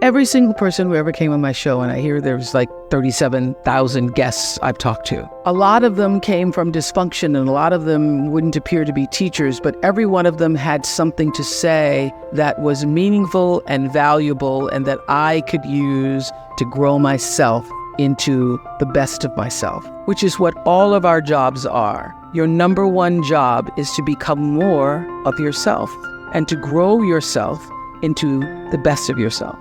every single person who ever came on my show, and I hear there's like 37,000 guests I've talked to. A lot of them came from dysfunction, and a lot of them wouldn't appear to be teachers, but every one of them had something to say that was meaningful and valuable and that I could use to grow myself into the best of myself, which is what all of our jobs are. Your number one job is to become more of yourself and to grow yourself into the best of yourself.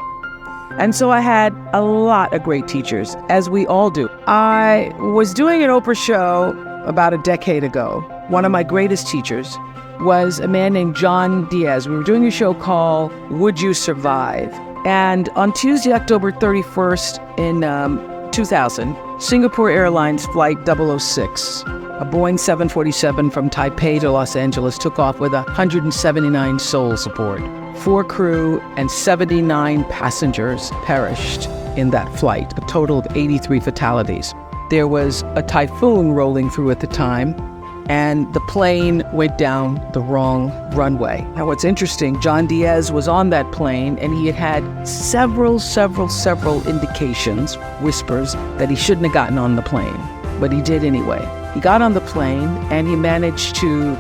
And so I had a lot of great teachers, as we all do. I was doing an Oprah show about a decade ago. One of my greatest teachers was a man named John Diaz. We were doing a show called Would You Survive? And on Tuesday, October 31st in 2000, Singapore Airlines Flight 006, a Boeing 747 from Taipei to Los Angeles, took off with 179 souls aboard. 4 crew and 79 passengers perished in that flight, a total of 83 fatalities. There was a typhoon rolling through at the time, and the plane went down the wrong runway. Now, what's interesting, John Diaz was on that plane, and he had several indications, whispers, that he shouldn't have gotten on the plane, but he did anyway. He got on the plane, and he managed to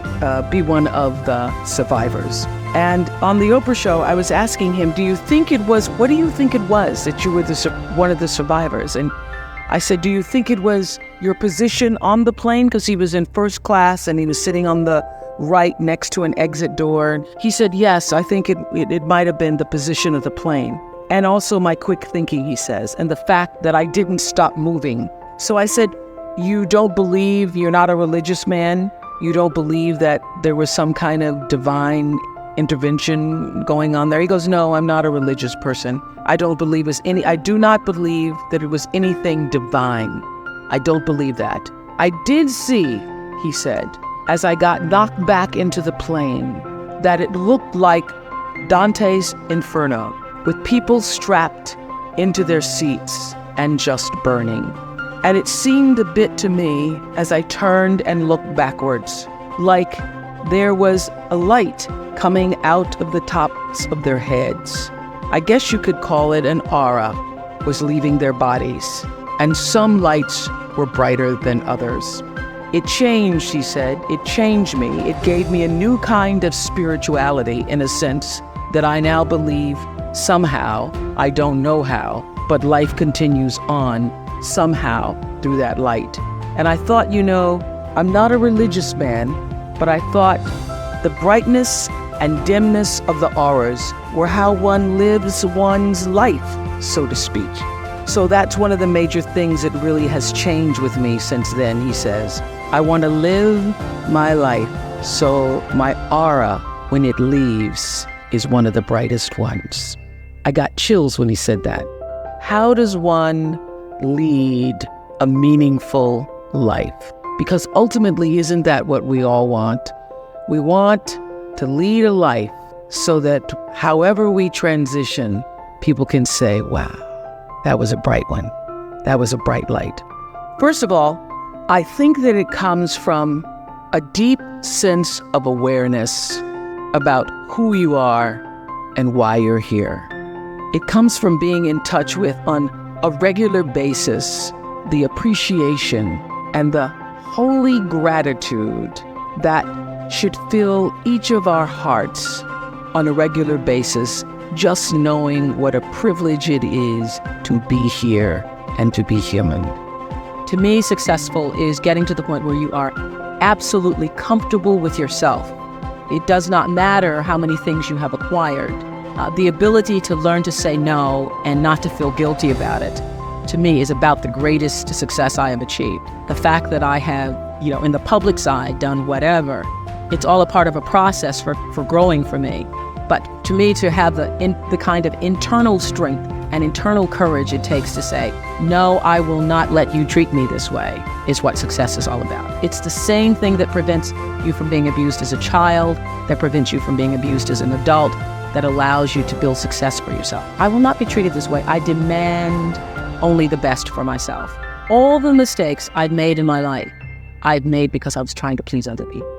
be one of the survivors. And on the Oprah show, I was asking him, what do you think it was that you were one of the survivors? And I said, do you think it was your position on the plane? Because he was in first class and he was sitting on the right next to an exit door. He said, yes, I think it might have been the position of the plane. And also my quick thinking, he says, and the fact that I didn't stop moving. So I said, you don't believe, you're not a religious man? You don't believe that there was some kind of divine intervention going on there? He goes, no, I'm not a religious person. I do not believe that it was anything divine. I don't believe that. I did see, he said, as I got knocked back into the plane, that it looked like Dante's Inferno, with people strapped into their seats and just burning. And it seemed a bit to me, as I turned and looked backwards, like there was a light coming out of the tops of their heads. I guess you could call it an aura was leaving their bodies, and some lights were brighter than others. It changed, he said, it changed me. It gave me a new kind of spirituality, in a sense that I now believe somehow, I don't know how, but life continues on somehow through that light. And I thought, I'm not a religious man, but I thought the brightness and dimness of the auras were how one lives one's life, so to speak. So that's one of the major things that really has changed with me since then, he says. I want to live my life so my aura, when it leaves, is one of the brightest ones. I got chills when he said that. How does one lead a meaningful life? Because ultimately, isn't that what we all want? We want to lead a life so that however we transition, people can say, wow, that was a bright one. That was a bright light. First of all, I think that it comes from a deep sense of awareness about who you are and why you're here. It comes from being in touch with, on a regular basis, the appreciation and the holy gratitude that should fill each of our hearts on a regular basis, just knowing what a privilege it is to be here and to be human. To me, successful is getting to the point where you are absolutely comfortable with yourself. It does not matter how many things you have acquired. The ability to learn to say no and not to feel guilty about it, to me, is about the greatest success I have achieved. The fact that I have, in the public side, done whatever, it's all a part of a process for growing for me. But to me, to have the kind of internal strength and internal courage it takes to say, no, I will not let you treat me this way, is what success is all about. It's the same thing that prevents you from being abused as a child, that prevents you from being abused as an adult, that allows you to build success for yourself. I will not be treated this way. I demand only the best for myself. All the mistakes I've made in my life, I've made because I was trying to please other people.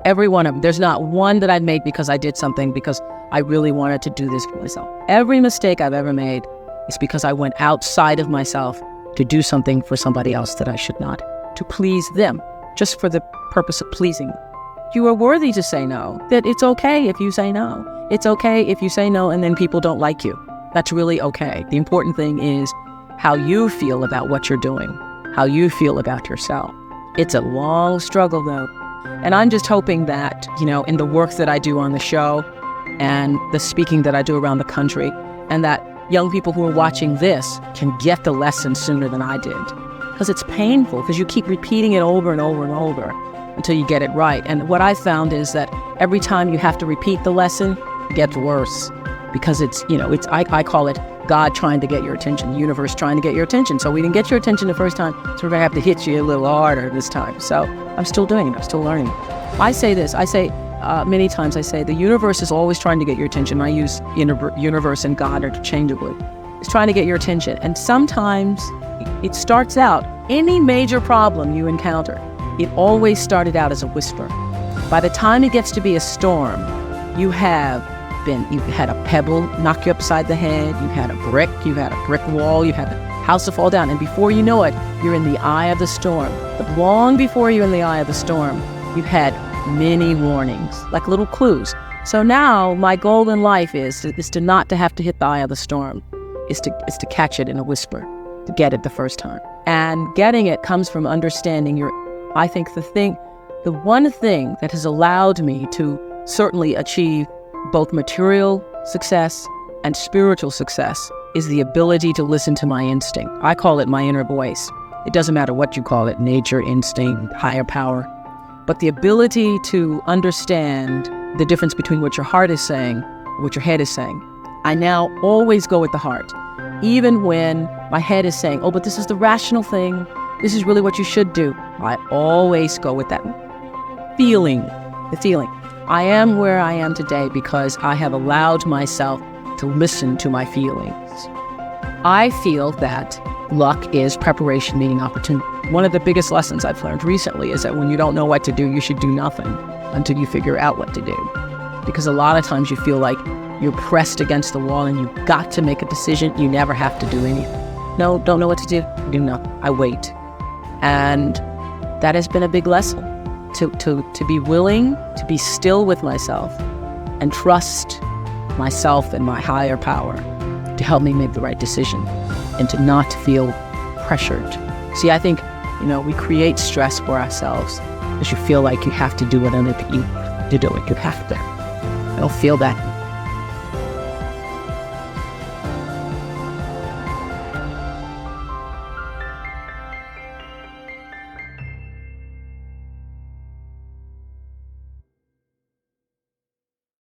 Every one of them. There's not one that I made because I did something because I really wanted to do this for myself. Every mistake I've ever made is because I went outside of myself to do something for somebody else that I should not, to please them, just for the purpose of pleasing them. You are worthy to say no, that it's okay if you say no. It's okay if you say no and then people don't like you. That's really okay. The important thing is how you feel about what you're doing, how you feel about yourself. It's a long struggle though. And I'm just hoping that, in the work that I do on the show and the speaking that I do around the country, and that young people who are watching this can get the lesson sooner than I did. Because it's painful, because you keep repeating it over and over and over until you get it right. And what I found is that every time you have to repeat the lesson, it gets worse. Because I call it God trying to get your attention, the universe trying to get your attention. So we didn't get your attention the first time, so we're going to have to hit you a little harder this time. So I'm still doing it. I'm still learning. I say this. Many times I say the universe is always trying to get your attention. I use universe and God interchangeably. It's trying to get your attention. And sometimes it starts out, any major problem you encounter, it always started out as a whisper. By the time it gets to be a storm, you've had a pebble knock you upside the head, you've had a brick wall, you've had a house to fall down, and before you know it, you're in the eye of the storm. But long before you're in the eye of the storm, you've had many warnings, like little clues. So now my goal in life is to not to have to hit the eye of the storm, is to catch it in a whisper, to get it the first time. And getting it comes from understanding I think the one thing that has allowed me to certainly achieve both material success and spiritual success is the ability to listen to my instinct. I call it my inner voice. It doesn't matter what you call it, nature, instinct, higher power. But the ability to understand the difference between what your heart is saying and what your head is saying. I now always go with the heart. Even when my head is saying, oh, but this is the rational thing. This is really what you should do. I always go with that feeling, the feeling. I am where I am today because I have allowed myself to listen to my feelings. I feel that luck is preparation meeting opportunity. One of the biggest lessons I've learned recently is that when you don't know what to do, you should do nothing until you figure out what to do. Because a lot of times you feel like you're pressed against the wall and you've got to make a decision. You never have to do anything. No, don't know what to do. Do nothing. I wait. And that has been a big lesson. To be willing to be still with myself and trust myself and my higher power to help me make the right decision and to not feel pressured. See, I think, we create stress for ourselves because you feel like you have to do what other people to do it. You have to. I don't feel that